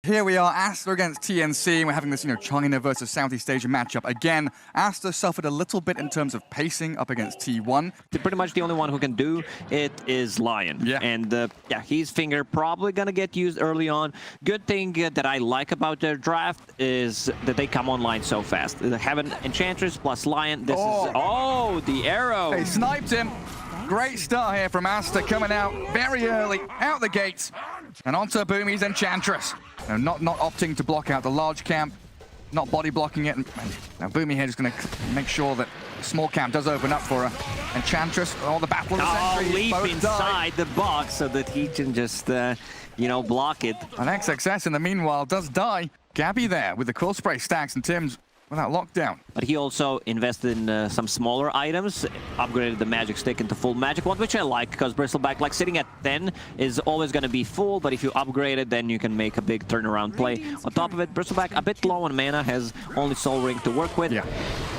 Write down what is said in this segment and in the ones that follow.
Here we are, Aster against TNC. We're having this, China versus Southeast Asia matchup again. Aster suffered a little bit in terms of pacing up against T1. Pretty much the only one who can do it is Lion. Yeah. And his finger probably gonna get used early on. Good thing that I like about their draft is that they come online so fast. They have an Enchantress plus Lion. This is the arrow. They sniped him. Great start here from Aster, coming out very early, out the gates, and onto Boomy's Enchantress. Not opting to block out the large camp, not body blocking it. And now Boomy here is going to make sure that the small camp does open up for her. Enchantress, the battle of the century. Leap inside the box so that he can just, block it. And XXS in the meanwhile does die. Gabby there with the core spray stacks and Tim's without lockdown. But he also invested in some smaller items, upgraded the magic stick into full magic one, which I like, because Bristleback, like sitting at 10, is always going to be full, but if you upgrade it, then you can make a big turnaround play. On top of it, Bristleback a bit low on mana, has only Soul Ring to work with. Yeah.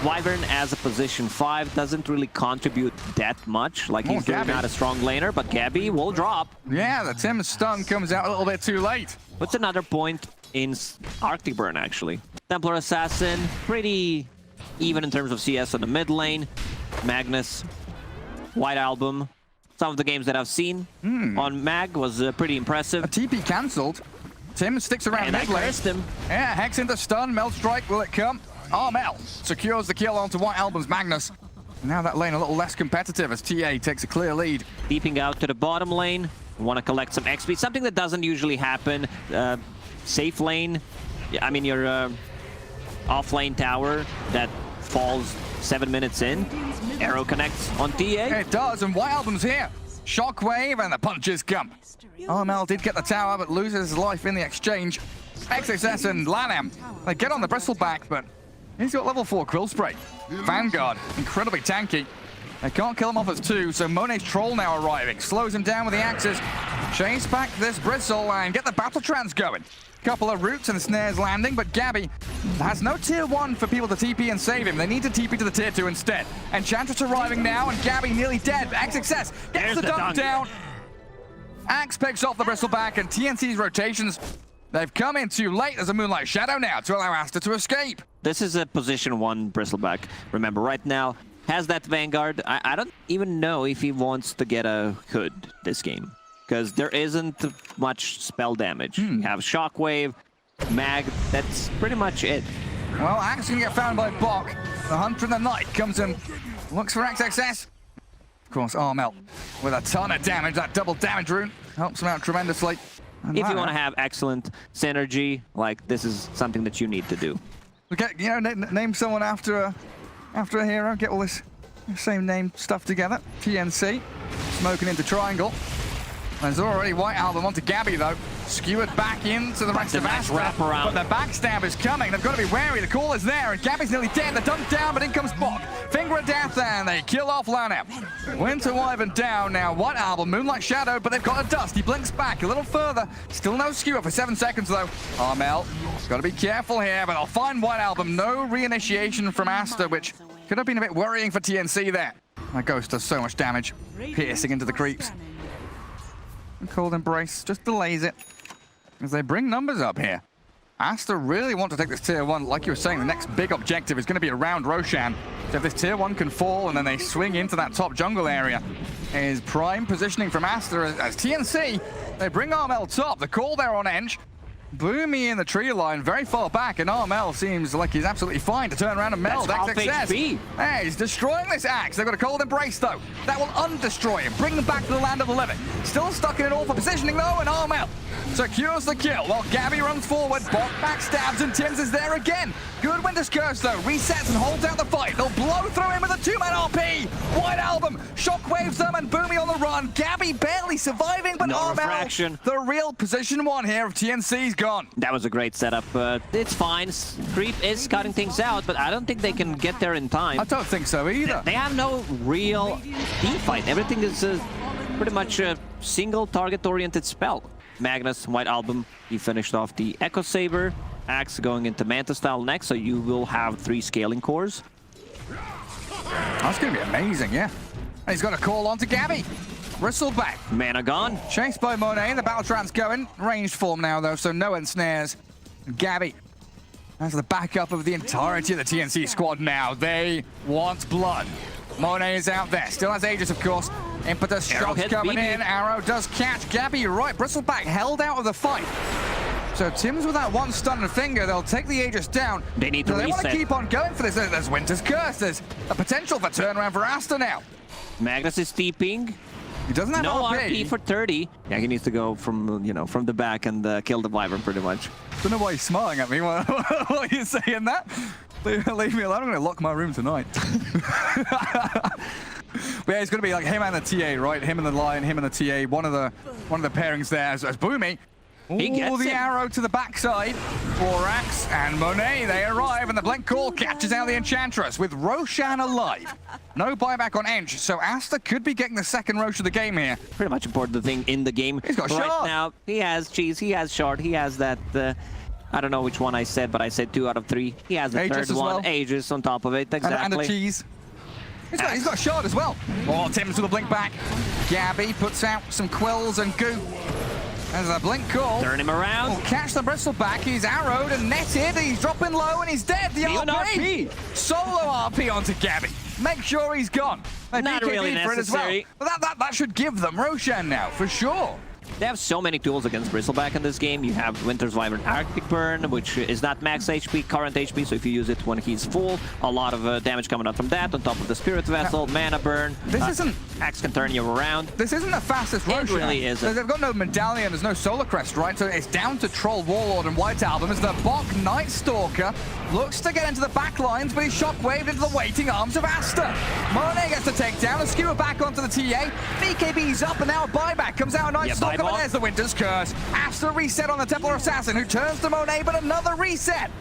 Wyvern as a position 5 doesn't really contribute that much, like he's really not a strong laner, but Gabby will drop. Yeah, the Tim's stun comes out a little bit too late. What's another point in Arctic Burn, actually? Templar Assassin, pretty even in terms of CS on the mid lane. Magnus, White Album. Some of the games that I've seen on Mag was pretty impressive. A TP cancelled. Tim sticks around mid lane. Him. Yeah, Hex into stun. Meld Strike, will it come? Armel secures the kill onto White Album's Magnus. Now that lane a little less competitive as TA takes a clear lead. Deeping out to the bottom lane. Want to collect some XP, something that doesn't usually happen. Safe lane, I mean your off-lane tower that falls 7 minutes in. Arrow connects on TA. It does, and White Album's here. Shockwave, and the punches come. Armel did get the tower, but loses his life in the exchange. XXS and Lanham, they get on the Bristleback, but he's got level 4 Quill Spray. Vanguard, incredibly tanky. They can't kill him off as 2, so Monet's Troll now arriving. Slows him down with the axes. Chase back this Bristle and get the battle trance going. Couple of roots and snares landing, but Gabby has no tier 1 for people to TP and save him. They need to TP to the tier 2 instead. Enchantress arriving now, and Gabby nearly dead. XXS gets the dunk down. Axe picks off the Bristleback, and TNC's rotations, they've come in too late. There's a Moonlight Shadow now to allow Aster to escape. This is a position 1 Bristleback. Remember, right now, has that Vanguard. I don't even know if he wants to get a Hood this game, because there isn't much spell damage. You have Shockwave, Mag, that's pretty much it. Well, Axe gonna get found by Bok. The Hunter in the Night comes in, looks for XXS. Of course, Armel with a ton of damage. That double damage rune helps him out tremendously. And if you want to have excellent synergy, like this is something that you need to do. Okay, name someone after a hero, get all this same name stuff together. TNC, smoking into triangle. There's already White Album onto Gabby though. Skewered back into the rest of Aster. But the backstab is coming. They've got to be wary. The call is there, and Gabby's nearly dead. The dunk down, but in comes Bok. Finger of death, and they kill off Lanham. Winter Wyvern down now. White Album, Moonlight Shadow, but they've got a dust. He blinks back a little further. Still no skewer for 7 seconds though. Armel, got to be careful here, but they'll find White Album. No reinitiation from Aster, which could have been a bit worrying for TNC there. That Ghost does so much damage, piercing into the creeps. And Cold Embrace just delays it as they bring numbers up here. Aster really want to take this tier 1. Like you were saying, the next big objective is going to be around Roshan. So if this tier 1 can fall and then they swing into that top jungle area, is prime positioning from Aster as TNC. They bring Armel top. The call there on Eng. Boomy in the tree line, very far back, and Armel seems like he's absolutely fine to turn around and meld. XXS. Hey, he's destroying this Axe. They've got a Cold Embrace, though. That will undestroy him, bring him back to the land of the living. Still stuck in an awful positioning, though, and Armel secures the kill while Gabby runs forward. Bok backstabs, and Tims is there again. Good Winter's Curse, though. Resets and holds out the fight. They'll blow through him with a 2-man RP. White Album shockwaves them, and Boomy on the run. Gabby barely surviving, but Armel, the real position 1 here of TNC's gone. That was a great setup. It's fine. Creep is cutting things out, but I don't think they can get there in time. I don't think so either. They have no real team fight. Everything is pretty much a single target-oriented spell. Magnus, White Album, he finished off the Echo Saber. Axe going into Manta style next, so you will have 3 scaling cores. That's going to be amazing, yeah. And he's got a call onto Gabby. Bristleback. Mana gone. Chased by Monet. The battle trap's going. Ranged form now, though, so no ensnares. Gabby has the backup of the entirety of the TNC squad now. They want blood. Monet is out there. Still has Aegis, of course. Impetus shots coming in. Arrow does catch Gabby. You're right. Bristleback held out of the fight. So Tim's with that one stunned finger. They'll take the Aegis down. They need to reset. They want to keep on going for this. There's Winter's Curse. There's a potential for turnaround for Aster now. Magnus is steeping. He doesn't have no RP. RP for 30. Yeah, he needs to go from, you know, from the back and kill the Wyvern pretty much. Don't know why he's smiling at me while you're saying that. Leave me alone. I'm going to lock my room tonight. But yeah, it's going to be like him and the TA, right? Him and the Lion, him and the TA. One of the pairings there as Boomy. He gets the it. arrow to the backside. Borax and Monet, they arrive, and the Blink Call catches out the Enchantress with Roshan alive. No buyback on Ench, so Aster could be getting the second Rosh of the game here. Pretty much important thing in the game. He's got right shard. Now, he has cheese, he has shard, he has that... I don't know which one I said, but I said 2 out of 3. He has the Aegis third one, well. Aegis on top of it, exactly. And the cheese. He's got a shard as well. Oh, Tim's with a blink back. Gabby puts out some quills and goo. There's a blink call. Turn him around. Oh, catch the Bristleback. He's arrowed and netted. He's dropping low and he's dead. The RP. Solo RP onto Gabby. Make sure he's gone. They Not BKB really for it as well. necessary. But that should give them Roshan now, for sure. They have so many tools against Bristleback in this game. You have Winter's Wyvern Arctic Burn, which is not max HP, current HP, so if you use it when he's full, a lot of damage coming out from that, on top of the Spirit Vessel, Mana Burn. This isn't... Axe can turn you around. This isn't the fastest Roshan. It really isn't. They've got no Medallion, there's no Solar Crest, right? So it's down to Troll, Warlord, and White Album as the Bok Night Stalker looks to get into the back lines, but he's shockwaved into the waiting arms of Aster. Monet gets the takedown, and skewer back onto the TA. BKB's up, and now a buyback comes out. Night Stalker, but there's the Winter's Curse. Aster reset on the Templar Assassin, who turns to Monet, but another reset.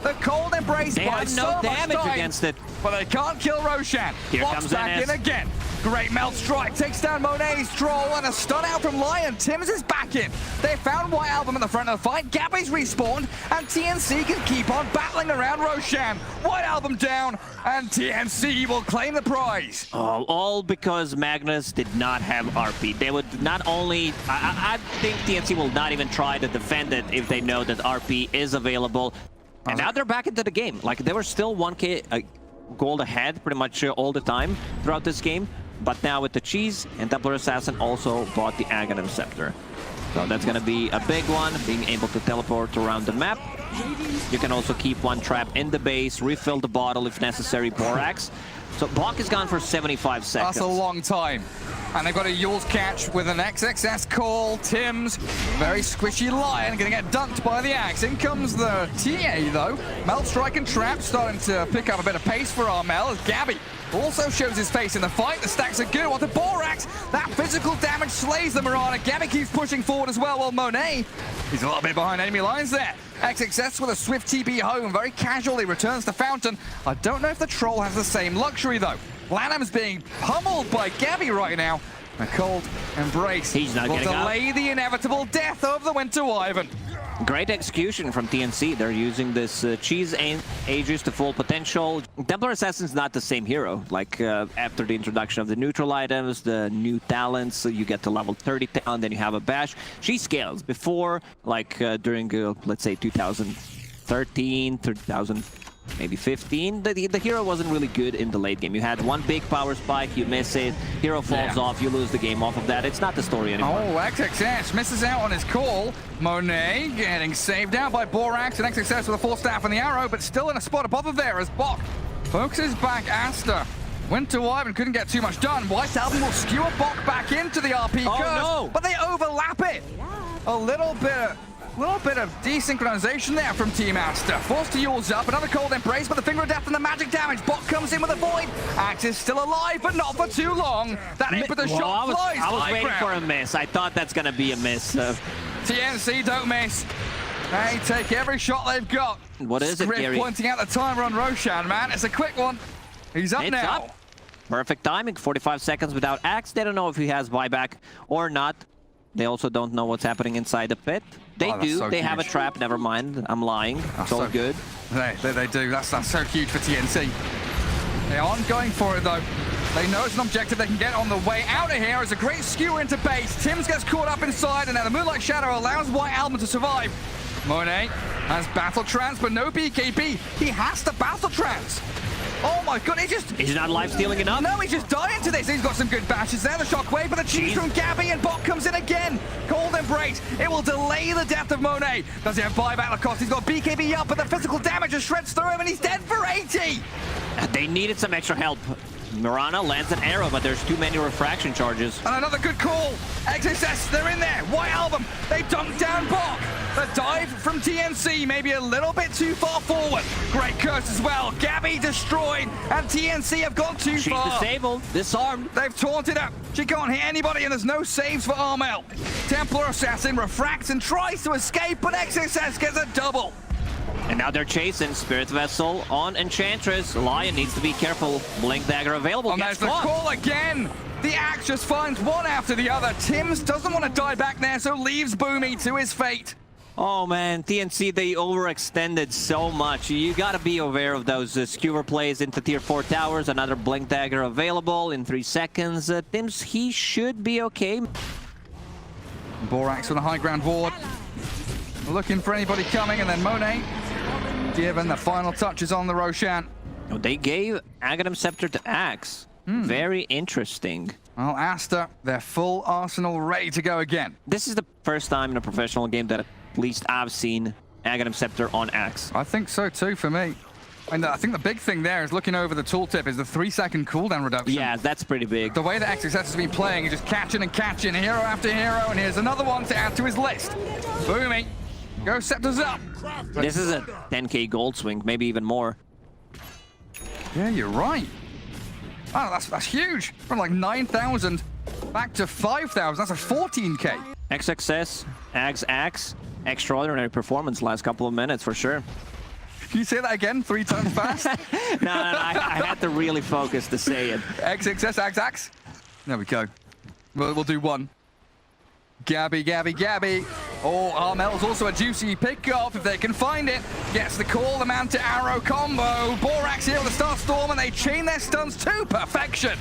The Cold Embrace They buys have no so much damage time, against it. but they can't kill Roshan. Here Walks comes back NS. in again. Great Melt Strike takes down Monet's Troll, and a stun out from Lion. Tim's is back in. They found White Album in the front of the fight. Gabby's respawned, and TNC can keep on battling around Roshan. White Album down, and TNC will claim the prize. Oh, all because Magnus did not have RP. They would not only... I think TNC will not even try to defend it if they know that RP is available. And now they're back into the game. Like, they were still 1k gold ahead pretty much all the time throughout this game. But now with the cheese, and Templar Assassin also bought the Aghanim Scepter. So that's going to be a big one, being able to teleport around the map. You can also keep one trap in the base, refill the bottle if necessary, Borax. So Bok is gone for 75 seconds. That's a long time. And they've got a Yule's catch with an XXS call. Tim's very squishy Lion gonna get dunked by the axe. In comes the TA though. Melt Strike and Trap starting to pick up a bit of pace for Armel as Gabby also shows his face in the fight. The stacks are good onto Borax. That physical damage slays the Mirana. Gabby keeps pushing forward as well, while Monet, he's a little bit behind enemy lines there. XXS with a swift TP home, very casually returns to Fountain. I don't know if the Troll has the same luxury though. Lanham's being pummeled by Gabby right now. A Cold Embrace He's not will getting delay the inevitable death of the Winter Wyvern. Great execution from TNC. They're using this cheese Aegis to full potential. Templar Assassin's not the same hero. Like, after the introduction of the neutral items, the new talents, so you get to level 30 talent, then you have a bash. She scales. Before, like, during, let's say, 2013, 2000... maybe 15. The hero wasn't really good in the late game. You had one big power spike, you miss it, hero falls off, you lose the game off of that. It's not the story anymore. Oh, XXS misses out on his call. Monet getting saved out by Borax, and XXS with a full staff and the arrow, but still in a spot above there as Bok focuses back Aster. Winter Wyvern couldn't get too much done. White Album will skewer Bok back into the RP curse, no. but they overlap it. A little bit of desynchronization there from Team Aster. Forced to Yule's up, another Cold Embrace, but the Finger of Death and the magic damage. Bok comes in with a Void. Axe is still alive, but not for too long. That Impetus shot flies. I was waiting for a miss. I thought that's going to be a miss. TNC don't miss. They take every shot they've got. What is it, Gary? Pointing out the timer on Roshan, man. It's a quick one. He's up now. Up. Perfect timing. 45 seconds without Axe. They don't know if he has buyback or not. They also don't know what's happening inside the pit. They do. So they have a trap. Never mind. I'm lying. It's all good. They do. That's so huge for TNC. They aren't going for it, though. They know it's an objective they can get on the way out of here. It's a great skewer into base. Tims gets caught up inside, and now the Moonlight Shadow allows White Album to survive. Monet has Battle Trance, but no BKB. He has to Battle Trance. Oh my god, He's not life stealing enough? No, he's just dying to this. He's got some good bashes there. The shockwave, but the cheese from Gabby, and Bot comes in again. Cold Embrace. It will delay the death of Monet. Does he have buyback Lacoste? He's got BKB up, but the physical damage just shreds through him, and he's dead for 80. They needed some extra help. Mirana lands an arrow, but there's too many refraction charges. And another good call. XSS, they're in there. White Album, they dunk down Bok. The dive from TNC, maybe a little bit too far forward. Great curse as well. Gabby destroyed, and TNC have gone too far. She's disabled, disarmed. They've taunted her. She can't hit anybody, and there's no saves for Armel. Templar Assassin refracts and tries to escape, but XSS gets a double. And now they're chasing Spirit Vessel on Enchantress. Lion needs to be careful. Blink Dagger available. And there's the call again. The axe just finds one after the other. Tims doesn't want to die back there, so leaves Boomy to his fate. Oh man, TNC, they overextended so much. You gotta be aware of those skewer plays into tier 4 towers. Another Blink Dagger available in 3 seconds. Tims, he should be okay. Borax on the high ground ward. Looking for anybody coming, and then Monet given the final touches on the Roshan. Oh, they gave Aghanim Scepter to Axe. Very interesting. Well, Aster, their full arsenal ready to go again. This is the first time in a professional game that at least I've seen Aghanim Scepter on Axe. I think so too for me. And I think the big thing there is looking over the tooltip is the 3-second cooldown reduction. Yeah, that's pretty big. The way that XSS has been playing, he's just catching and catching, hero after hero, and here's another one to add to his list. Boomy. Go Scepters up. This is a 10k gold swing, maybe even more. Yeah, you're right. Oh, that's huge. From like 9,000 back to 5,000. That's a 14k. XXS, Axe, extraordinary performance last couple of minutes for sure. Can you say that again 3 times fast? No, I had to really focus to say it. XXS, Axe. There we go. We'll do one. Gabby. Oh, Armel's also a juicy pick-up if they can find it. Gets the call, the man to arrow combo. Borax here with a Star Storm, and they chain their stuns to perfection.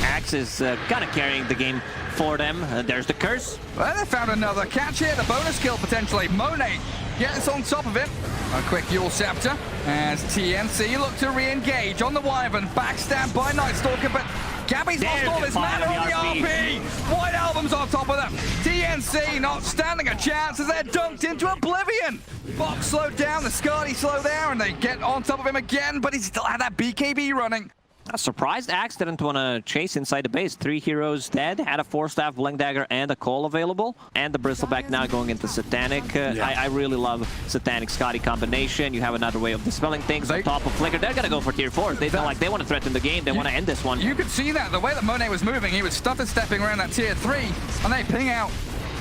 Axe is kind of carrying the game for them. There's the curse. Well, they found another catch here, the bonus kill potentially. Monet gets on top of it. A quick Yule Scepter as TNC look to re-engage on the Wyvern. Backstabbed by Night Stalker, but Gabby's lost all his mana on the RP. White Album's on top of them. TNC not standing a chance as they're dunked into oblivion. Fox slowed down, the Scardy slow there, and they get on top of him again, but he still had that BKB running. Surprised Axe didn't want to chase inside the base. 3 heroes dead, had a 4-staff, Blink Dagger, and a call available. And the Bristleback now going into Satanic. I really love Satanic Scotty combination. You have another way of dispelling things on top of Flicker. They're going to go for tier 4. They feel like they want to threaten the game. They want to end this one. You could see that. The way that Monet was moving, he was stutter-stepping around that tier 3, and they ping out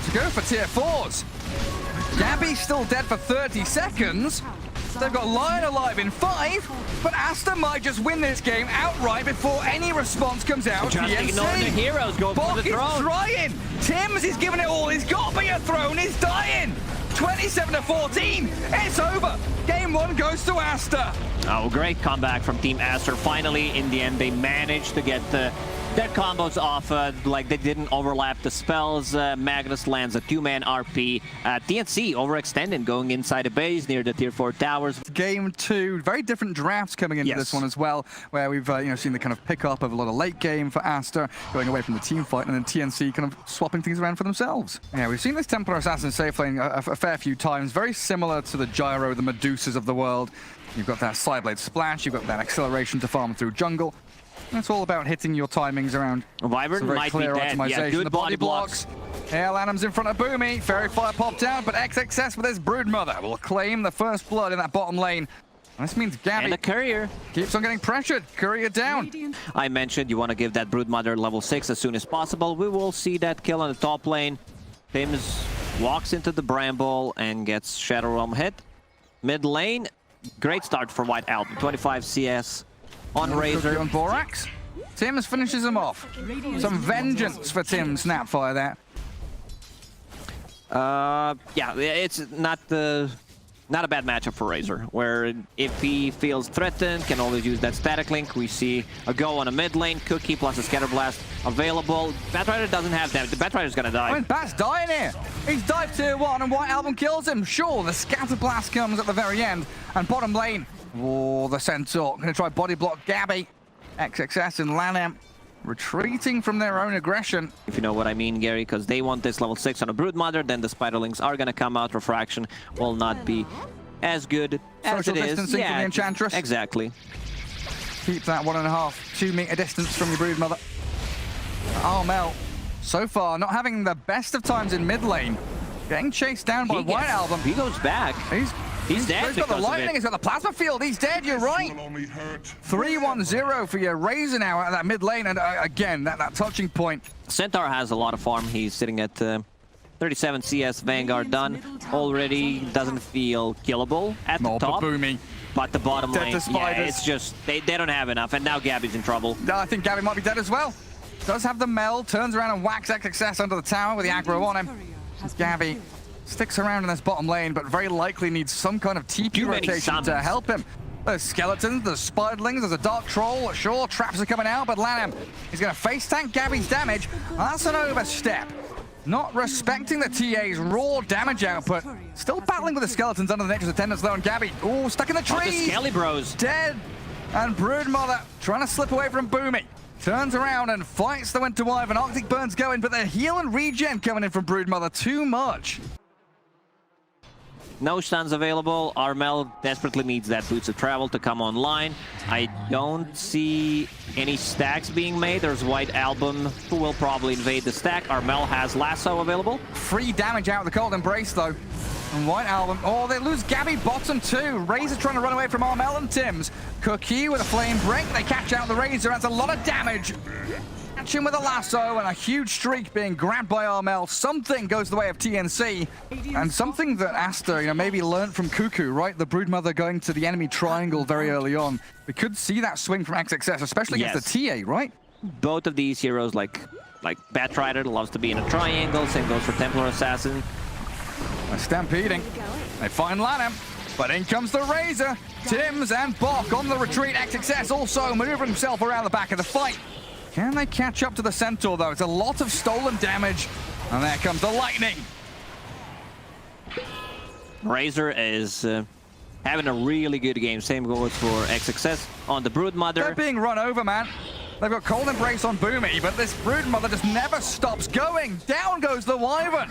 to go for tier 4s. Gabby's still dead for 30 seconds. They've got Lion alive in 5, but Aster might just win this game outright before any response comes out. Just ignore the heroes, go for the throne. Bok is trying. Tims is giving it all. He's got to be a throne. He's dying. 27-14. It's over. Game 1 goes to Aster. Oh, great comeback from Team Aster. Finally, in the end, they managed to get their combos off, like they didn't overlap the spells. Magnus lands a 2-man RP. TNC overextended, going inside the base near the tier 4 towers. Game 2, very different drafts coming into this one as well, where we've seen the kind of pick up of a lot of late game for Aster, going away from the team fight, and then TNC kind of swapping things around for themselves. Yeah, we've seen this Templar Assassin safe lane a fair few times, very similar to the Gyro, the Medusas of the world. You've got that Sideblade Splash, you've got that acceleration to farm through jungle. It's all about hitting your timings around. Wyvern might be dead. Yeah, good the body blocks. Hail Adams in front of Boomy. Fairy Fire popped out, but XXS with his Broodmother will claim the first blood in that bottom lane. And this means Gabby and a Courier keeps on getting pressured. Courier down. I mentioned you want to give that Broodmother level 6 as soon as possible. We will see that kill on the top lane. Tims walks into the Bramble and gets Shadow Realm hit. Mid lane, great start for White Album. 25 CS. On Razor. On Borax. Tims finishes him off. Some vengeance for Tim Snapfire there. Yeah, it's not the Not a bad matchup for Razor, where if he feels threatened, can always use that static link. We see a go on a mid lane, Cookie plus a Scatter Blast available. Batrider doesn't have damage. The Batrider's gonna die. I mean, Bat's dying here. He's dive tier 1 and White Album kills him. Sure, the Scatter Blast comes at the very end. And bottom lane, oh, the Centaur. Gonna try body block Gabby. XXS and Lanham retreating from their own aggression. If you know what I mean, Gary, because they want this level 6 on a Broodmother, then the Spiderlings are gonna come out. Refraction will not be as good as Social it is. distancing from the Enchantress. Exactly. Keep that 1.5, 2 meter distance from your Broodmother. Armel, so far, not having the best of times in mid lane. Getting chased down by White Album. He goes back. He's dead. He's got the lightning, he's got the plasma field, he's dead, you're right. 3-1-0 for your Razor now at that mid lane, and again, that touching point. Centaur has a lot of farm. He's sitting at 37 CS Vanguard done. Already doesn't feel killable at the top. Boomy. But the bottom Dead lane, to spiders. yeah, it's just, they don't have enough, and now Gabby's in trouble. I think Gabby might be dead as well. Does have the Mel, turns around and whacks XXS under the tower with the aggro on him. Gabby sticks around in this bottom lane, but very likely needs some kind of TP rotation to help him. There's skeletons, there's spiderlings, there's a dark troll. Sure, traps are coming out, but Lanham, he's going to face tank Gabby's damage. That's an overstep. Not respecting the TA's raw damage output. Still battling with the skeletons under the Nature's Attendants though, and Gabby, oh, stuck in the trees. The Skelly Bros. Dead. And Broodmother trying to slip away from Boomy. Turns around and fights the Winter Wyvern. Arctic Burn's going, but the heal and regen coming in from Broodmother too much. No stuns available. Armel desperately needs that Boots of Travel to come online. I don't see any stacks being made. There's White Album, who will probably invade the stack. Armel has Lasso available. Free damage out of the Cold Embrace, though. And White Album, oh, they lose Gabby bottom too. Razor trying to run away from Armel and Tim's. Cookie with a flame break. They catch out the Razor. That's a lot of damage. Catch him with a lasso, and a huge streak being grabbed by Armel. Something goes the way of TNC, and something that Aster, maybe learned from Cuckoo, right? The Broodmother going to the enemy triangle very early on. We could see that swing from XXS, especially against the TA, right? Both of these heroes, like Batrider, loves to be in a triangle. Same goes for Templar Assassin. They're stampeding. They find Lanham, but in comes the Razor. Tims and Bok on the retreat. XXS also maneuvering himself around the back of the fight. Can they catch up to the Centaur, though? It's a lot of stolen damage. And there comes the lightning. Razor is having a really good game. Same goes for XXS on the Broodmother. They're being run over, man. They've got Cold Embrace on Boomy, but this Broodmother just never stops going. Down goes the Wyvern.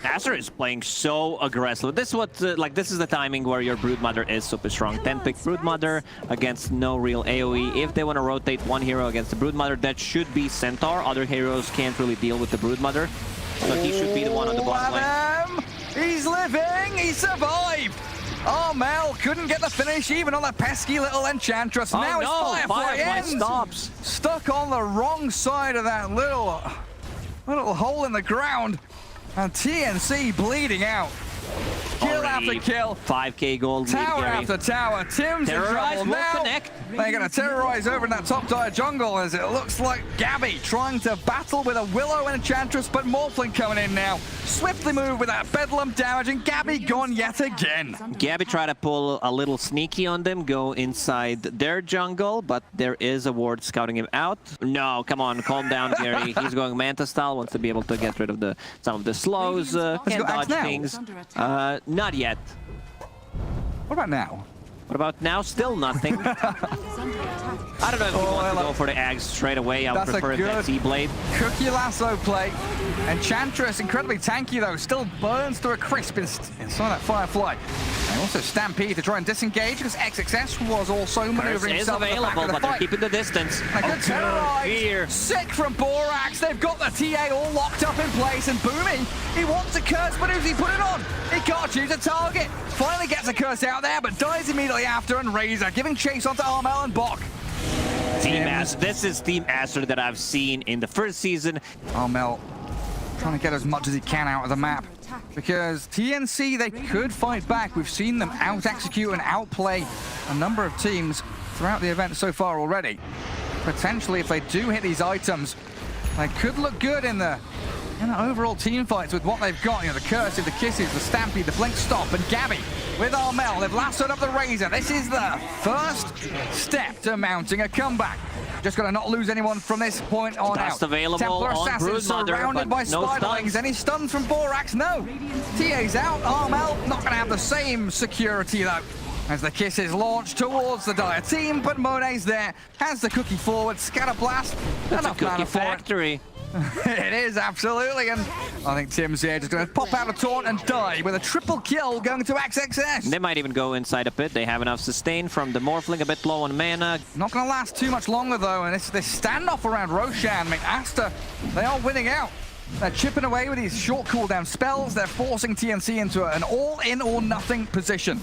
Aster is playing so aggressive. This is what, this is the timing where your Broodmother is super strong. 10-pick Broodmother against no real AoE. If they want to rotate one hero against the Broodmother, that should be Centaur. Other heroes can't really deal with the Broodmother. So he should be the one on the bottom lane. He's living! He survived! Armel couldn't get the finish even on that pesky little Enchantress. Now it's Firefly stops. Stuck on the wrong side of that little hole in the ground. And TNC bleeding out. Kill after kill. 5k gold. Tower after tower. Tim's in trouble now. They're going to terrorize over in that top tier jungle as it looks like Gabby trying to battle with a Willow and Enchantress, but Morphling coming in now. Swiftly move with that Bedlam damage, and Gabby gone yet again. Gabby tried to pull a little sneaky on them, go inside their jungle, but there is a ward scouting him out. No, come on, calm down, Gary. He's going Manta style, wants to be able to get rid of some of the slows, can't dodge things. Not yet. What about now? What about now? Still nothing. I don't know if you want to go for the Ags straight away. I would prefer that T-Blade. Cookie lasso play. Enchantress, incredibly tanky though, still burns to a crisp inside that Firefly. And also Stampede to try and disengage because XXS was also maneuvering himself available, but they're keeping the distance. And good terrorize. Sick from Borax. They've got the TA all locked up in place, and Boomy, he wants a curse, but who's he put it on? He can't choose a target. Finally gets a curse out there, but dies immediately after, and Razor giving chase onto Armel and Bok. Team Aster. This is Team Aster that I've seen in the first season. Armel trying to get as much as he can out of the map, because TNC, they could fight back. We've seen them out-execute and outplay a number of teams throughout the event so far already. Potentially, if they do hit these items, they could look good in the And overall team fights with what they've got, you know, the Cursive, the Kisses, the Stampede, the Blink Stop, and Gabby with Armel. They've lassoed up the Razor. This is the first step to mounting a comeback. Just got to not lose anyone from this point on out. Available Templar on Assassin surrounded by no Spiderlings. Any stuns from Borax? No. TA's out. Armel not going to have the same security though. As the Kisses launch towards the Dire team, but Monet's there. Has the cookie forward. Scatter Blast. That's a cookie factory. It is, absolutely, and I think Tim's here just going to pop out a taunt and die with a triple kill going to XXS. They might even go inside a pit. They have enough sustain from the Morphling, a bit low on mana. Not going to last too much longer, though, and it's this standoff around Roshan. I mean, Aster, they are winning out. They're chipping away with these short cooldown spells. They're forcing TNC into an all-in or nothing position.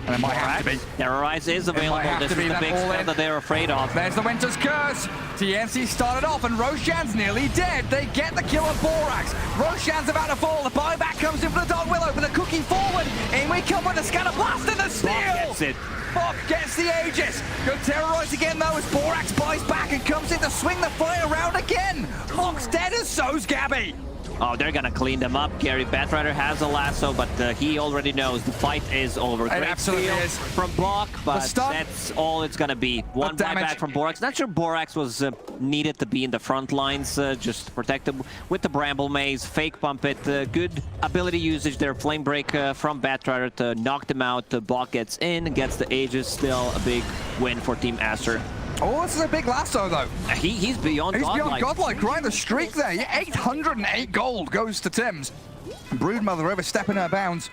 And it might have to be. Terrorize is available. This is the big spell that they're afraid of. There's the Winter's Curse. TNC started off, and Roshan's nearly dead. They get the kill on Borax. Roshan's about to fall. The buyback comes in for the Dark Willow, but the cookie forward. In we come with the Scatter Blast and the steal. Gets it. Bok gets the Aegis. Good Terrorize again, though, as Borax buys back and comes in to swing the fight around again. Bok's dead, and so's Gabby. Oh, they're gonna clean them up. Gary Batrider has a lasso, but he already knows the fight is over. Great absolutely steal is. From Bok, but that's all it's gonna be. One buyback from Borax. Not sure Borax was needed to be in the front lines, just protect him with the Bramble Maze, fake pump it. Good ability usage there. Flame Break from Batrider to knock them out. Bok gets in, gets the Aegis. Still a big win for Team Aster. Oh, this is a big lasso, though. He's beyond godlike. He's beyond godlike, right? The streak there. 808 gold goes to Tim's. Broodmother overstepping her bounds.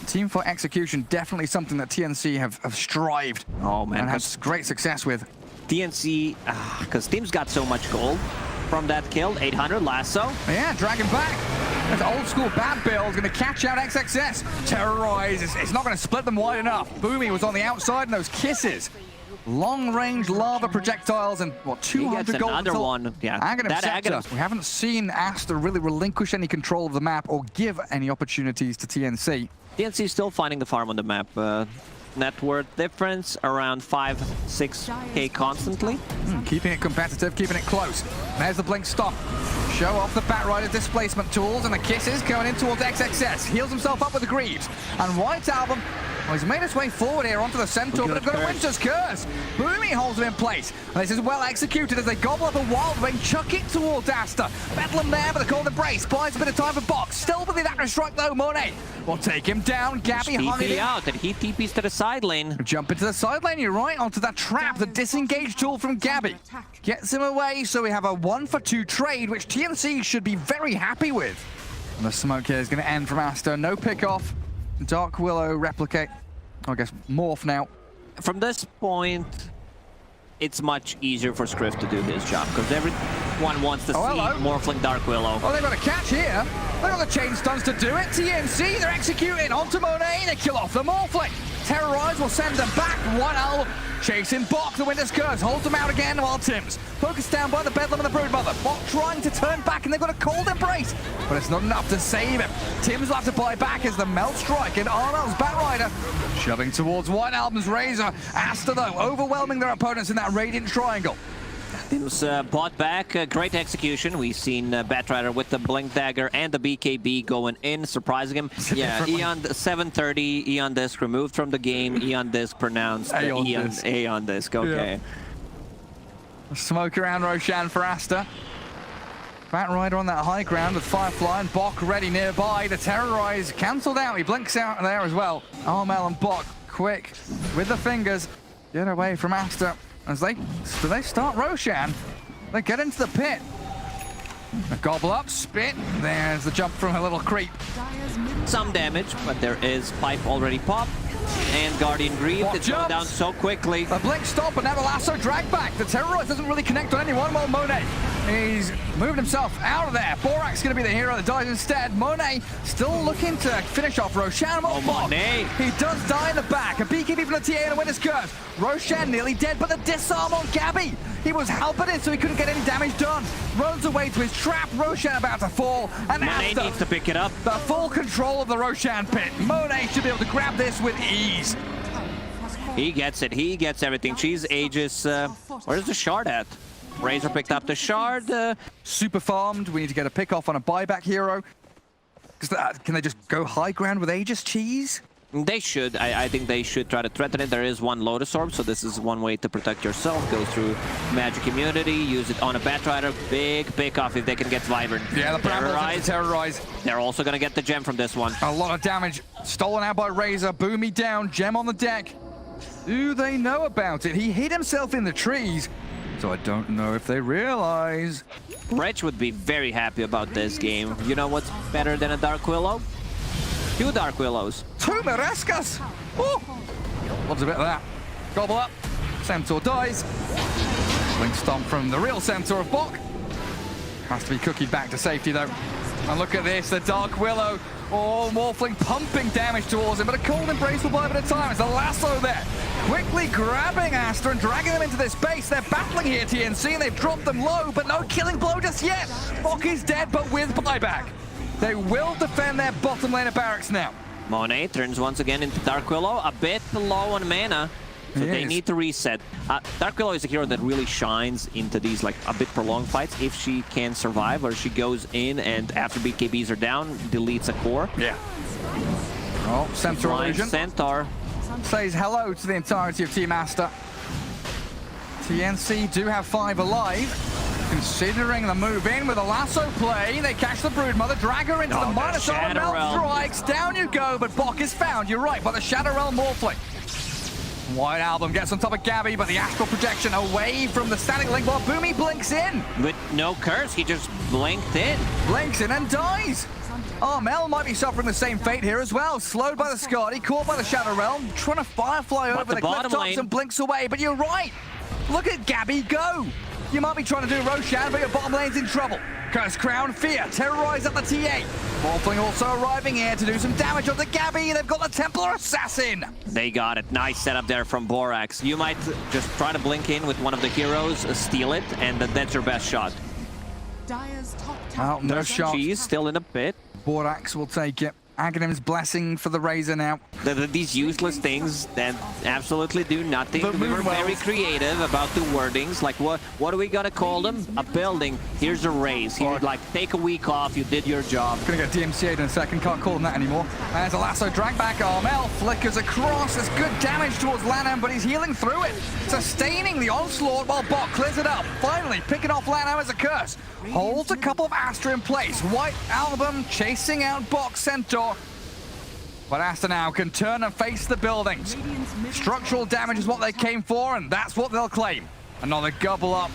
Team fight execution, definitely something that TNC have strived. Oh, man. And has great success with. TNC, because Team's got so much gold from that kill. 800 lasso. Yeah, dragging back. This old school bad build going to catch out XXS. Terrorize. It's not going to split them wide enough. Boomy was on the outside, and those Kisses. Long-range lava projectiles and, what, 200 gold? Another one. Yeah, Aghanim. We haven't seen Aster really relinquish any control of the map or give any opportunities to TNC. TNC is still finding the farm on the map. Net worth difference around 5-6k constantly. Keeping it competitive, keeping it close. There's the Blink Stop. Show off the Batrider displacement tools, and the Kisses going in towards XXS. Heals himself up with the Greaves. And White Album, well, he's made his way forward here onto the Centaur, but they've got a Winter's Curse. Boomy holds him in place. And this is well executed as they gobble up a Wild Wing, chuck it towards Aster. Bedlam there, but the Cold Embrace buys a bit of time for Bok. Still with the Active Strike, though. Monet will take him down. Gabby TP out, and he TPs to the side lane. Jump into the side lane, you're right, onto that trap, the disengage tool from Gabby. Gets him away, so we have a 1-for-2 trade, which TNC should be very happy with. And the smoke here is going to end from Aster. No pick off. Dark Willow replicate. I guess morph now. From this point, it's much easier for Scriff to do his job, because everyone wants to see Morphling Dark Willow. Oh, they've got a catch here. They've got the chain stuns to do it. TNC, they're executing onto Monet. They kill off the Morphling. Terrorize will send them back. 1-0. Chasing Bok, the Winter's Curse, holds them out again while Tim's focused down by the Bedlam and the Broodmother. Bok trying to turn back, and they've got a Cold Embrace, but it's not enough to save him. Tim's will have to buy back as the Melt Strike, and Arnold's Batrider shoving towards White Album's Razor. Aster, though, overwhelming their opponents in that Radiant Triangle. Tim's bought back. Great execution. We've seen Batrider with the Blink Dagger and the BKB going in, surprising him. Yeah, Eon 730, Eon Disc removed from the game, Eon Disc pronounced Aeon Disc. Okay. Yeah. Smoke around Roshan for Aster. Batrider on that high ground with Firefly and Bok ready nearby. The Terrorize cancelled out. He blinks out there as well. Armel and Bok quick with the fingers. Get away from Aster. As they start Roshan, they get into the pit. A gobble up, spit. There's the jump from a little creep. Some damage, but there is pipe already popped. And Guardian Grief, it's going down so quickly. A Blink Stop, and now the lasso drag back. The Terrorize doesn't really connect on anyone. Well, Monet, he's moved himself out of there. Borax going to be the hero that dies instead. Monet still looking to finish off Roshan. Oh, Monet. He does die in the back. A BKB from the TA and a Winter's Curse. Roshan nearly dead, but the disarm on Gabby. He was helping it, so he couldn't get any damage done. Runs away to his trap. Roshan about to fall. And Monet needs to pick it up. The full control of the Roshan pit. Monet should be able to grab this with ease. He gets it. He gets everything. She's Aegis. Where's the shard at? Razor picked up the shard. super farmed. We need to get a pick off on a buyback hero. Can they just go high ground with Aegis cheese? They should. I think they should try to threaten it. There is one Lotus Orb, so this is one way to protect yourself. Go through magic immunity, use it on a Batrider. Big pick off if they can get Vibrant. Yeah, the terrorize. They're also going to get the gem from this one. A lot of damage. Stolen out by Razor. Boomy down. Gem on the deck. Do they know about it? He hid himself in the trees. So I don't know if they realize. Wretch would be very happy about this game. You know what's better than a Dark Willow? 2 Dark Willows. 2 Marescas! Oh! Loves a bit of that. Gobble up. Centaur dies. Blink Stomp from the real Centaur of Bok. Has to be cookied back to safety though. And look at this, the Dark Willow. Oh, Morphling pumping damage towards him, but a cold embrace will buy him at a time. It's the lasso there. Quickly grabbing Aster and dragging them into this base. They're battling here, TNC, and they've dropped them low, but no killing blow just yet. Bok is dead, but with buyback. They will defend their bottom lane of barracks now. Monet turns once again into Dark Willow, a bit low on mana. So they need to reset. Dark Willow is a hero that really shines into these like a bit prolonged fights if she can survive, or she goes in and after BKBs are down, deletes a core. Yeah. Oh, Centaur illusion. Centaur says hello to the entirety of Team Aster. TNC do have 5 alive. Considering the move in with a lasso play, they catch the Broodmother, drag her into the minus armor, Melt strikes, down you go, but Bok is found, you're right, by the Shadow Realm Morphling. White Album gets on top of Gabby, but the astral projection away from the static link while Boomy blinks in. With no curse, he just blinked in. Blinks in and dies. Mel might be suffering the same fate here as well. Slowed by the Skadi, caught by the Shadow Realm, trying to Firefly over the cliff tops and blinks away, but you're right. Look at Gabby go. You might be trying to do Roshan, but your bottom lane's in trouble. Curse Crown, Fear, terrorize up the TA. Morphling also arriving here to do some damage on the Gabby. They've got the Templar Assassin. They got it. Nice setup there from Borax. You might just try to blink in with one of the heroes, steal it, and that's your best shot. No shot. She's still in a pit. Borax will take it. Aghanim's blessing for the Razor now. These useless things that absolutely do nothing. We were very creative about the wordings. Like, what are we gonna call them? A building. Here's a raise. Here, like, take a week off. You did your job. Gonna get DMCA'd in a second. Can't call them that anymore. There's a lasso drag back. Armel flickers across. There's good damage towards Lanham, but he's healing through it. Sustaining the onslaught while Bok clears it up. Finally picking off Lanham as a curse. Holds a couple of Aster in place. White Album chasing out Bok Centaur. But Aster now can turn and face the buildings. Structural damage is what they came for, and that's what they'll claim. Another gobble up.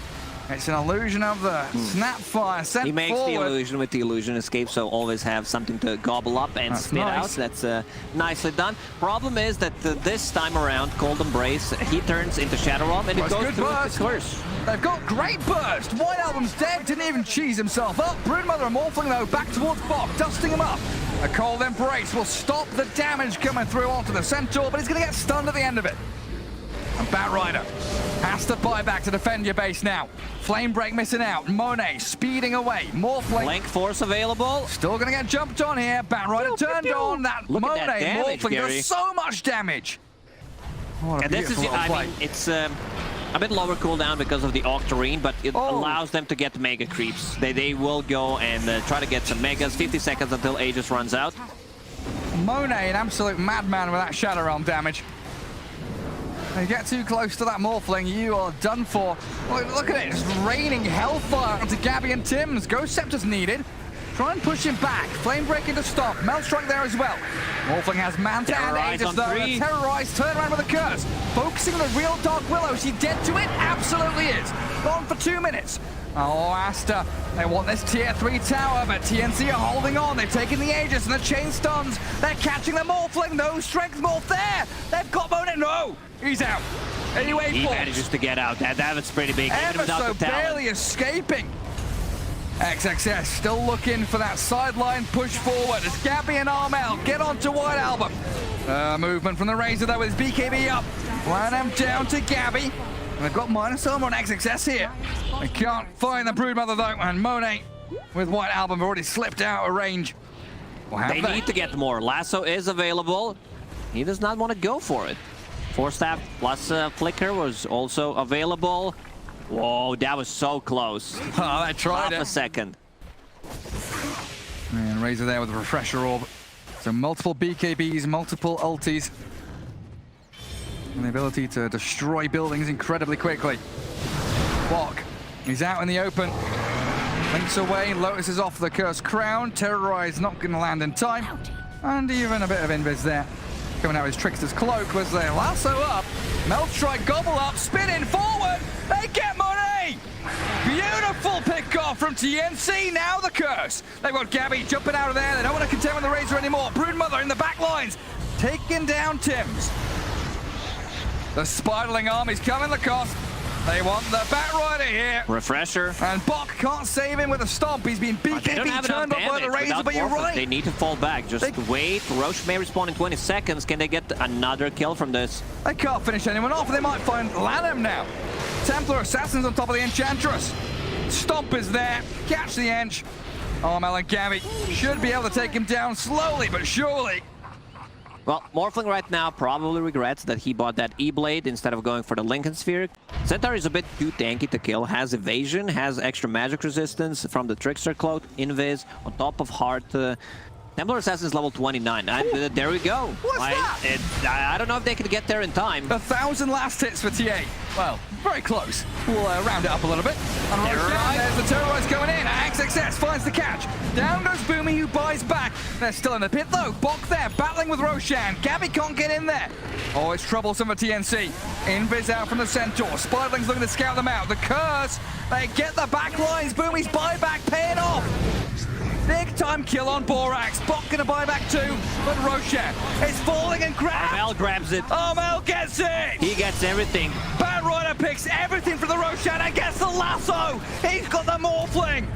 It's an illusion of the Snapfire sent He makes forward. the illusion with the illusion escape, so always have something to gobble up and spit out. That's nicely done. Problem is that this time around, Cold Embrace, he turns into Shadow Realm and it goes through the curse. They've got great burst. White Album's dead, didn't even cheese himself up. Broodmother and Morphling though back towards Bok, dusting him up. A Cold Embrace will stop the damage coming through onto the Centaur, but he's going to get stunned at the end of it. And Batrider has to buy back to defend your base now. Flame Break missing out. Monet speeding away. Morphling. Link Force available. Still going to get jumped on here. Batrider turned on. That Monet Morphling does so much damage. And this is, I mean, it's a bit lower cooldown because of the Octarine, but it allows them to get mega creeps. They will go and try to get some megas. 50 seconds until Aegis runs out. Monet, an absolute madman with that Shadow Realm damage. You get too close to that Morphling, you are done for. Look at it, it's raining hellfire onto Gabby and Tim's. Ghost Scepter's needed. Try and push him back. Flame Break into stop. Melt Strike there as well. Morphling has Manta and Aegis though. And Terrorize, turn around with a curse. Focusing on the real Dark Willow. Is he dead to it? Absolutely is. Gone for 2 minutes. Oh, Aster, they want this tier 3 tower, but TNC are holding on. They've taken the Aegis and the chain stuns. They're catching the Morphling. No strength morph there. They've got Monet. No, he's out. Anyway, he manages to get out. That was pretty big. Ever so barely escaping. XXS still looking for that sideline push forward as Gabby and Armel get onto White Album. Movement from the Razor though with his BKB up. Lanham down to Gabby. And they've got minus armor on XXS here. They can't find the Broodmother though, and Monet with White Album have already slipped out of range. They need to get more. Lasso is available. He does not want to go for it. Force Staff plus Flicker was also available. Whoa, that was so close. Oh, I tried Half a it. second. And Razor there with a refresher orb. So multiple BKBs, multiple ultis. And the ability to destroy buildings incredibly quickly. Bok, he's out in the open. Links away, Lotus is off the Cursed Crown. Terrorize not going to land in time. And even a bit of invis there. Coming out with his Trickster's Cloak was there. Lasso up, Melt Strike, gobble up, spinning forward. They get money! Beautiful pick off from TNC, now the Curse. They've got Gabby jumping out of there. They don't want to contend with the Razor anymore. Broodmother in the back lines, taking down Tims. The Spiderling army's coming the cost. They want the Batrider here. Refresher. And Bok can't save him with a stomp. He's been BKB turned up by the Razor, but you're right. They need to fall back. Just wait. Roche may respawn in 20 seconds. Can they get another kill from this? They can't finish anyone off. They might find Lanham now. Templar Assassins on top of the Enchantress. Stomp is there. Catch the Ench. Armel and Gabby should be able to take him down slowly but surely. Well, Morphling right now probably regrets that he bought that E-Blade instead of going for the Lincoln Sphere. Centaur is a bit too tanky to kill, has evasion, has extra magic resistance from the Trickster Cloak, Invis, on top of Heart. Templar Assassin is level 29, and there we go. What's that? I don't know if they can get there in time. 1,000 last hits for TA. Well, very close. We'll round it up a little bit. And there's the Terrorize going in. XXS finds the catch. Down goes Boomy, who buys back. They're still in the pit though. Bok there, battling with Roshan. Gabby can't get in there. Oh, it's troublesome for TNC. Invis out from the Centaur. Spiderling's looking to scout them out. The Curse, they get the back lines. Boomy's buyback paying off. Big time kill on Borax. Bok gonna buy back too, but Roshan is falling and grabs. Armel grabs it. Armel gets it. He gets everything. Batrider picks everything for the Roshan and gets the lasso. He's got the Morphling.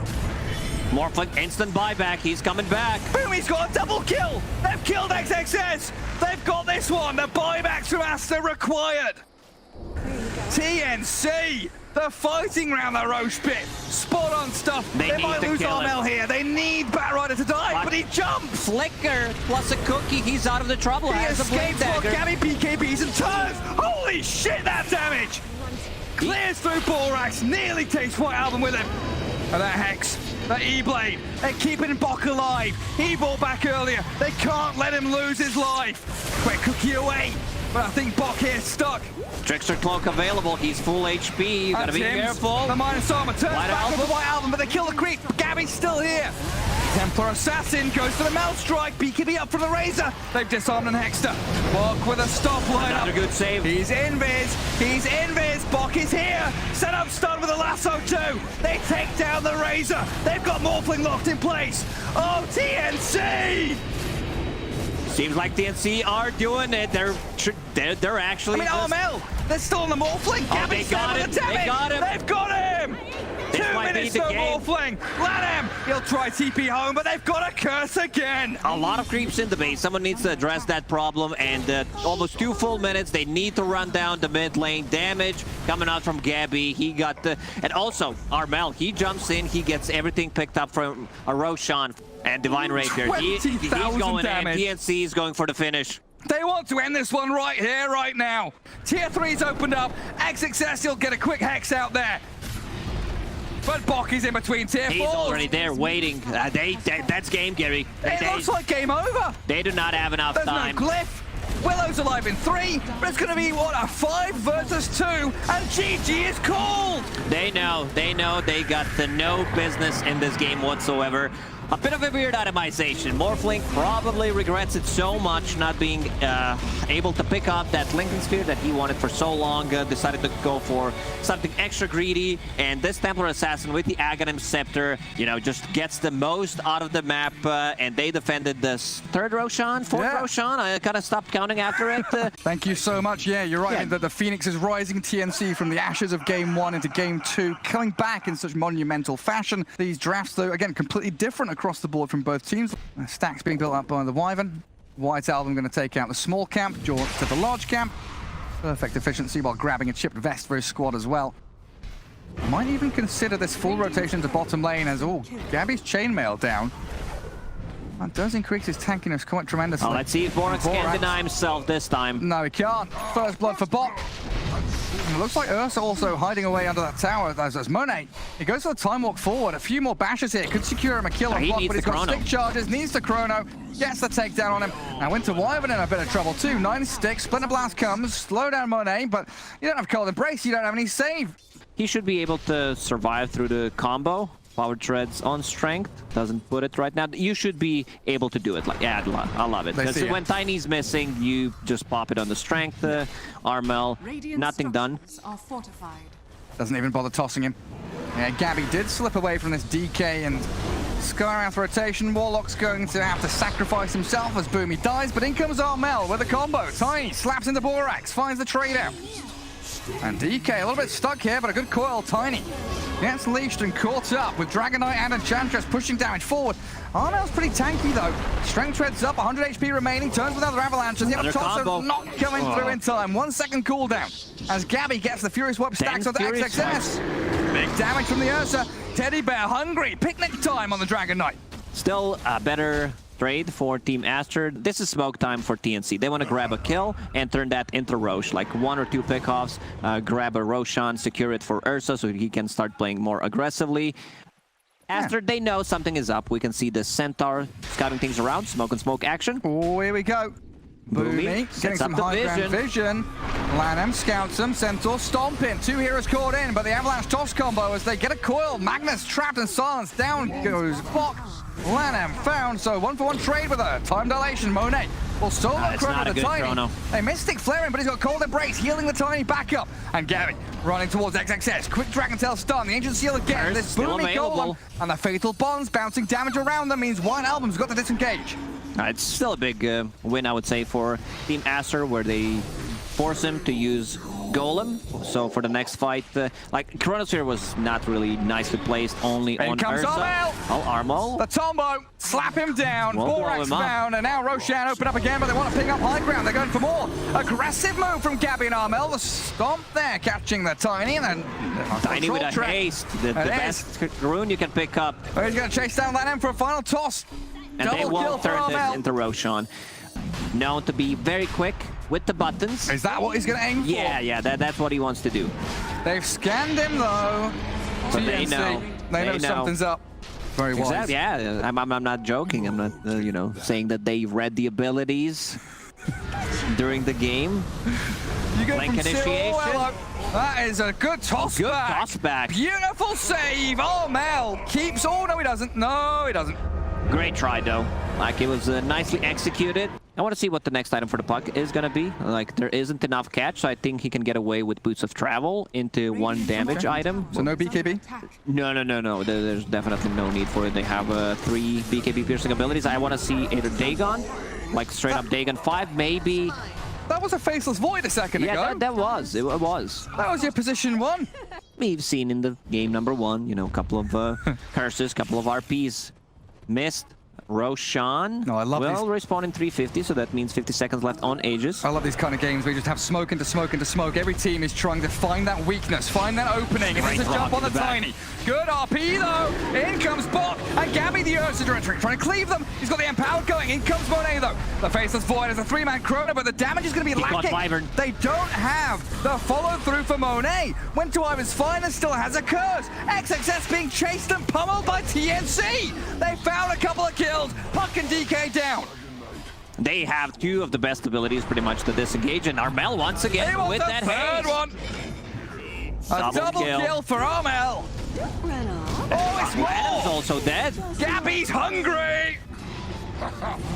Morphling instant buyback. He's coming back. Boomy's got a double kill. They've killed XXS. They've got this one. The buybacks from Aster required. TNC. They're fighting around the Roche pit. Spot on stuff. They might lose Armel here. They need Batrider to die, but he jumps. Flicker plus a cookie. He's out of the trouble. He escapes while Gabby PKBs and turns. Holy shit, that damage! Clears through Borax, nearly takes White Album with him. And that Hex, that E-Blade, they're keeping Bok alive. He bought back earlier. They can't let him lose his life. Quick cookie away. But I think Bok here's stuck. Trickster Cloak available. He's full HP. You gotta be careful. The minus armor turns back with the White Album, but they kill the creep. Gabby's still here. Templar Assassin goes for the Melt Strike. BKB up from the Razor. They've disarmed and Hexter. Bok with a stop lineup. Another good save. He's invis. He's invis. Bok is here. Set up stun with a lasso too. They take down the Razor. They've got Morphling locked in place. Oh, TNC! Seems like TNC are doing it. They're actually. I mean, Armel. They're still on the Morphling. Oh, they got him. They got him. They've got him. This 2 minutes to Morphling. Let him. He'll try TP home, but they've got a Curse again. A lot of creeps in the base. Someone needs to address that problem. And almost 2 full minutes. They need to run down the mid lane. Damage coming out from Gabby. He got the. And also, Armel. He jumps in. He gets everything picked up from Roshan and Divine Rapier. He's going damage. In. TNC is going for the finish. They want to end this one right here, right now. Tier 3's opened up. XXS, he'll get a quick Hex out there. But Bok is in between tier 4. He's already there waiting. That's game, Gary. It looks like game over. They do not have enough time. There's no glyph. Willow's alive in 3, but it's going to be, what, a 5 versus 2, and GG is called. They know they got no business in this game whatsoever. A bit of a weird itemization. Morphling probably regrets it so much not being able to pick up that Lincoln Sphere that he wanted for so long. Decided to go for something extra greedy. And this Templar Assassin with the Aghanim Scepter, you know, just gets the most out of the map. And they defended this 3rd Roshan, 4th Roshan. I kind of stopped counting after it. Thank you so much. Yeah, you're right. Yeah. The Phoenix is rising TNC from the ashes of Game 1 into Game 2, coming back in such monumental fashion. These drafts, though, again, completely different across the board from both teams. Stacks being built up by the Wyvern. White Album going to take out the small camp, Jaw to the large camp. Perfect efficiency while grabbing a chipped vest for his squad as well. Might even consider this full rotation to bottom lane as, oh, Gabby's chainmail down. That does increase his tankiness quite tremendously. Oh, let's see if Borax can deny himself this time. No, he can't. First blood for Bok. And it looks like Ursa also hiding away under that tower. As Monet, he goes for the time walk forward. A few more bashes here. Could secure him a kill on block, but he's got stick charges. Needs the chrono. Gets the takedown on him. And Winter Wyvern in a bit of trouble too. 9 sticks. Splinter Blast comes. Slow down Monet, but you don't have Cold Embrace. You don't have any save. He should be able to survive through the combo. Power treads on strength. Doesn't put it right now. You should be able to do it. Like, yeah, I love it. Because when Tiny's missing, you just pop it on the strength. Armel, nothing done. Doesn't even bother tossing him. Yeah, Gabby did slip away from this DK and Skywrath rotation. Warlock's going to have to sacrifice himself as Boomy dies, but in comes Armel with a combo. Tiny slaps into Borax, finds the trade out. And DK a little bit stuck here, but a good coil. Tiny gets leashed and caught up with Dragon Knight and Enchantress pushing damage forward. Armel's pretty tanky though. Strength treads up, 100 HP remaining, turns with another avalanche. The other Tosser not coming through in time. 1 second cooldown as Gabby gets the Furious Whip stacks onto XXS. Big damage from the Ursa. Teddy Bear hungry. Picnic time on the Dragon Knight. Still a better trade for Team Aster. This is smoke time for TNC. They want to grab a kill and turn that into Roche, like 1 or 2 pickoffs, grab a Roshan, secure it for Ursa so he can start playing more aggressively. Aster, they know something is up. We can see the Centaur scouting things around. Smoke and smoke action. Oh, here we go. Boomy getting some high ground vision. Lanham scouts him. Centaur stomping. 2 heroes caught in, but the Avalanche toss combo as they get a coil. Magnus trapped and silenced. Down goes Bok. Lanham found, so 1-for-1 trade with her. Time dilation. Monet will solo chrono the Tiny. Chrono. A Mystic flaring, but he's got Cold Embrace, healing the Tiny back up. And Gabby running towards XXS. Quick Dragon Tail stun. The Ancient Seal again. This Boomy golem and the Fatal Bonds bouncing damage around them means White Album's got to disengage. It's still a big win, I would say, for Team Aster, where they force him to use Golem. So for the next fight, like Chronosphere was not really nicely placed, only on Ursa. Armel. Oh, Armel. The Tombo, slap him down. Borax down, and now Roshan open up again, but they want to ping up high ground. They're going for more. Aggressive move from Gabby and Armel. The stomp there, catching the Tiny, and then Tiny with a haste. The best rune you can pick up. Oh, he's going to chase down Lanham for a final toss. And they won't turn this into Roshan. Known to be very quick with the buttons. Is that what he's going to aim for? Yeah, that's what he wants to do. They've scanned him though. But they know. They know something's up. Very wise. Exactly, yeah. I'm not joking. I'm not, you know, saying that they read the abilities during the game. You go from initiation. That is a good toss back. Beautiful save. Oh, Mel keeps. Oh, no, he doesn't. No, he doesn't. Great try, though. Like, it was nicely executed. I want to see what the next item for the puck is going to be. Like, there isn't enough catch, so I think he can get away with Boots of Travel into 1 damage item. So no BKB? No. There's definitely no need for it. They have 3 BKB piercing abilities. I want to see either Dagon, like straight up Dagon 5, maybe. That was a Faceless Void a second ago. Yeah, that was. It was. That was your position 1. We've seen in the game number 1, you know, a couple of curses, couple of RPs. Missed. Roshan will respawn in 350, so that means 50 seconds left on Aegis. I love these kind of games where you just have smoke into smoke into smoke. Every team is trying to find that weakness, find that opening, and it's a jump on the Tiny. Good RP though. In comes Bok, and Gabby the Ursa trying to cleave them. He's got the Empowered going. In comes Monet though. The Faceless Void is a 3-man Chrono, but the damage is going to be lacking. They don't have the follow through for Monet. Went to Ivan's fine and still has a curse. XXS being chased and pummeled by TNC. They found a couple of kills. Puck and DK down. They have 2 of the best abilities pretty much to disengage, and Armel once again with that haste. One. A double kill for Armel. Oh, it's Adam's also dead. Gabby's hungry.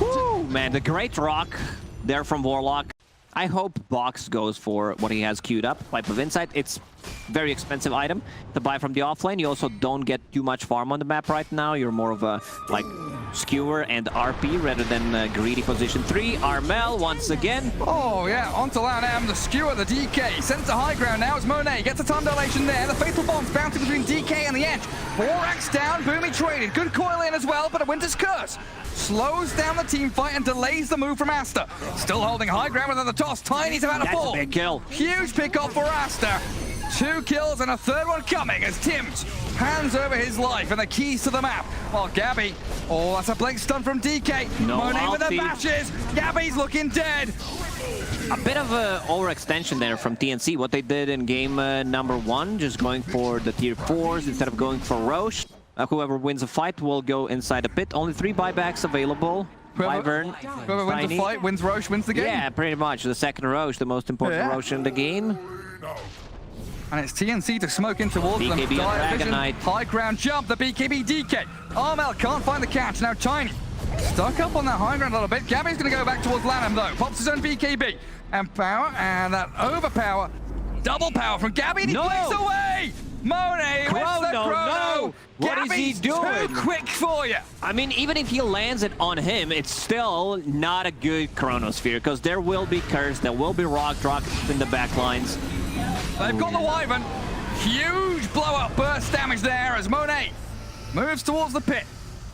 Woo, man, the great rock there from Warlock. I hope Box goes for what he has queued up, Pipe of Insight. It's very expensive item to buy from the offlane. You also don't get too much farm on the map right now. You're more of a, like, skewer and RP rather than greedy position 3. Armel once again. Oh, yeah, onto Lanham, the skewer, the DK. Sent to high ground now. It's Monet. Gets a time dilation there. The Fatal Bombs bouncing between DK and the edge. Borax down. Boomy traded. Good coil in as well, but a Winter's Curse slows down the team fight and delays the move from Aster. Still holding high ground with another toss. Tiny's about to fall. That's a big kill. Huge pick off for Aster. 2 kills and a 3rd one coming as Tim's hands over his life and the keys to the map. While Gabby, oh, that's a blink stun from DK. No Monet with the ulti. bashes. Gabby's looking dead. A bit of an overextension there from TNC. What they did in game number 1, just going for the tier 4s instead of going for Roche. Whoever wins a fight will go inside the pit. Only 3 buybacks available. Wyvern, Whoever wins the fight, wins Roche, wins the game. Yeah, pretty much. The second Roche, the most important Roche in the game. And it's TNC to smoke in towards them. BKB on Dire vision, Dragonite. high ground jump, the BKB DK. Armel can't find the catch, now Tiny. Stuck up on that high ground a little bit. Gabby's going to go back towards Lanham though. Pops his own BKB. And power, and that overpower. Double power from Gabby, and he blinks away! Monet wins the chrono! No! What is he doing? Too quick for you! I mean, even if he lands it on him, it's still not a good Chronosphere, because there will be Curse, there will be Rock in the backlines. They've got the Wyvern. Huge blow-up burst damage there as Monet moves towards the pit.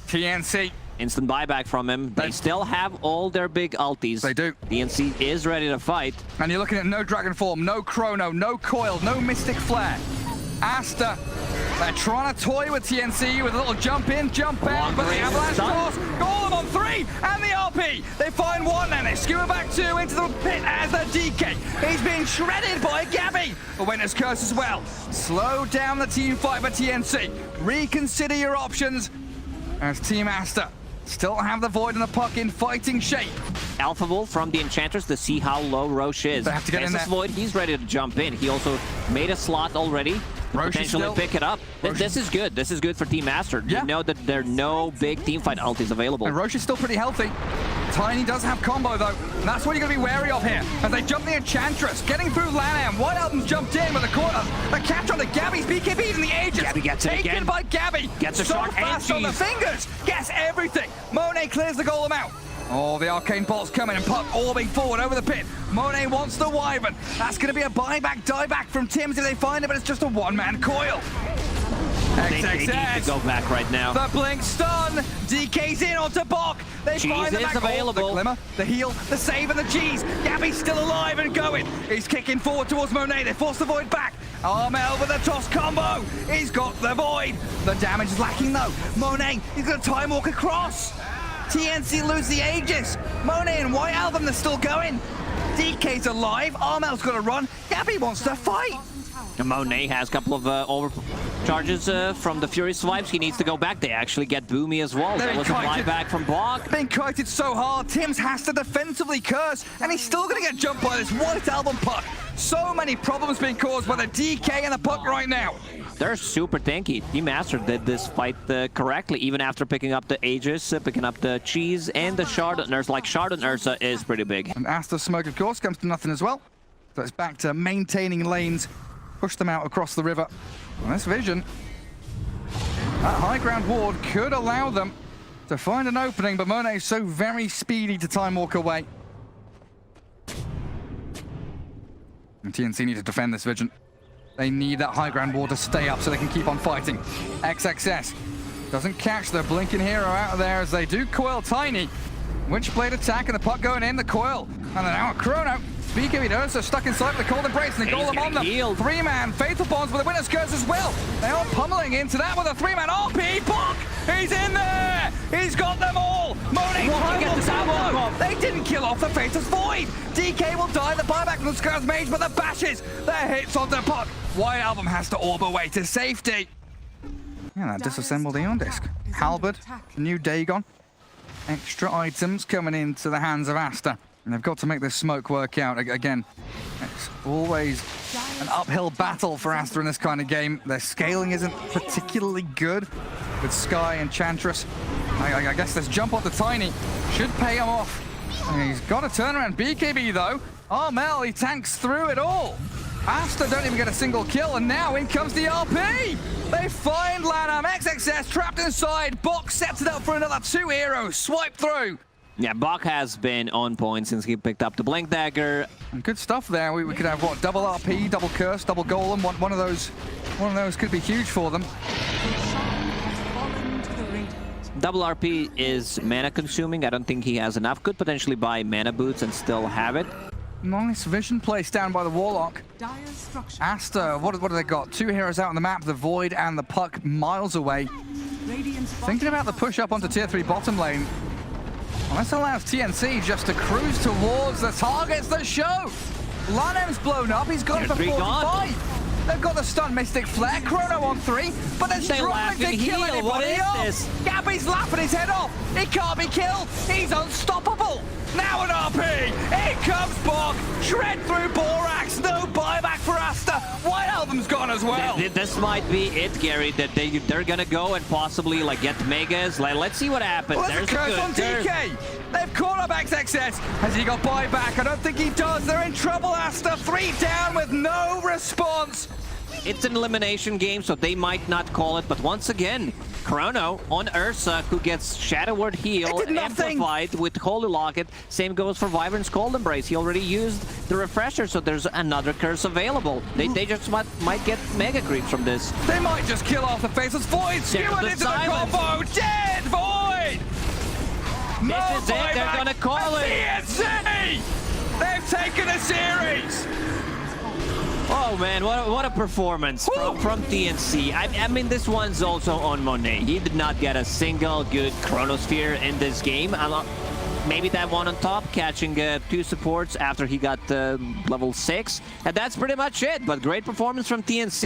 TNC. Instant buyback from him. They still have all their big ultis. They do. TNC is ready to fight. And you're looking at no Dragon Form, no Chrono, no Coil, no Mystic Flare. Aster, they're trying to toy with TNC with a little jump in, jump out, but the Avalanche cross, Golem on 3, and the RP. They find 1, and they skewer back 2 into the pit as the DK. He's being shredded by Gabby. The Winner's Curse as well. Slow down the team fight for TNC. Reconsider your options as Team Aster still have the Void and the puck in fighting shape. Alpha Wolf from the Enchantress to see how low Roche is. They have to get in there. Void, he's ready to jump in. He also made a slot already. Roche Potentially still, pick it up. This is good. This is good for Team Aster. Yeah. You know that there are no big teamfight ultis available. And Roche is still pretty healthy. Tiny does have combo though, and that's what you're going to be wary of here. As they jump the Enchantress, getting through Lanham. White Album's jumped in with the corner. The catch on the Gabby's BKB in the Aegis. Gabby gets it Taken again. by Gabby. Gets a so shot fast on the fingers. Gets everything. Monet clears the golem out. Oh, the Arcane Bolt's coming and puck orbing forward over the pit. Monet wants the Wyvern. That's going to be a buyback, dieback from Tims if they find it, but it's just a one-man coil. They need to go back right now. The blink stun. DK's in onto Bok. They find the back. Available. The glimmer, the heal, the save, and the cheese. Gabby's still alive and going. He's kicking forward towards Monet. They force the Void back. Armel with a toss combo. He's got the Void. The damage is lacking though. Monet, he's going to time walk across. TNC lose the Aegis. Monet and White Album, they're still going. DK's alive. Armel's got to run. Gabby wants to fight. And Monet has a couple of overcharges from the Fury swipes. He needs to go back. They actually get Boomy as well. That was a buyback from Bog. Being kited so hard, Tims has to defensively curse, and he's still going to get jumped by this White Album puck. So many problems being caused by the DK and the puck right now. They're super tanky. Team Aster did this fight correctly, even after picking up the Aegis, picking up the cheese, and the Shard Ursa. Like, Shard Ursa is pretty big. And Aster's smoke, of course, comes to nothing as well. So it's back to maintaining lanes, push them out across the river. And this vision, that high ground ward could allow them to find an opening, but Monet is so very speedy to time walk away. And TNC need to defend this vision. They need that high ground ward to stay up so they can keep on fighting. XXS doesn't catch the blinking hero out of there as they do coil Tiny. Witchblade attack and the puck going in, the coil. And then now Chrono. BKB Ursa stuck inside with the cold embrace and the golem on them. 3-man Faithful Bonds with the Winner's Curse as well. They are pummeling into that with a 3-man RP. Bok! He's in there! He's got them all! Monet they didn't kill off the Faithless Void! DK will die, the buyback from the Scourge Mage, but the bashes! Their hits on the puck. White Album has to orb away to safety. Yeah, that disassembled Eon Disc. Halberd, new Dagon. Extra items coming into the hands of Aster. And they've got to make this smoke work out. Again, it's always an uphill battle for Aster in this kind of game. Their scaling isn't particularly good with Sky and Enchantress. I guess this jump onto Tiny should pay him off. And he's got a turnaround BKB though. Armel, he tanks through it all. Aster don't even get a single kill, and now in comes the RP! They find Lanham, XXS trapped inside. Bok sets it up for another 2 heroes, swipe through. Yeah, Bok has been on point since he picked up the Blink Dagger. And good stuff there. We could have, what, double RP, double Curse, double Golem. One of those could be huge for them. Double RP is mana consuming. I don't think he has enough. Could potentially buy mana boots and still have it. Nice vision placed down by the Warlock. Aster, what have they got? 2 heroes out on the map, the Void and the Puck miles away. Thinking about the push up onto tier 3 bottom lane. Well, this allows TNC just to cruise towards the targets that show. Lanem's blown up, he's gone for 45. They've got the stun Mystic Flare, Chrono on 3, but they're struggling to kill anybody What is off. this? Gabby's laughing his head off. He can't be killed. He's unstoppable. Now an RP. Here comes Bog. Shred through Borax. No buyback for Aster. White Album's gone as well. This might be it, Gary, that they're gonna go and possibly like get Megas. Let's see what happens. Well, there's a curse on DK. They've caught up XXS. Has he got buyback? I don't think he does. They're in trouble, Aster. 3 down with no response. It's an elimination game, so they might not call it, but once again, Chrono on Ursa, who gets Shadow Word Heal amplified with Holy Locket. Same goes for Vibrant's Cold Embrace. He already used the Refresher, so there's another curse available. They just might get Mega Creeps from this. They might just kill off the Faceless Void. Skewered into the combo. Dead Void! This is it. They're gonna call it. TNC! They've taken a series! Oh man, what a performance from TNC. I mean, this one's also on Monet. He did not get a single good Chronosphere in this game. Maybe that one on top, catching 2 supports after he got level 6. And that's pretty much it, but great performance from TNC.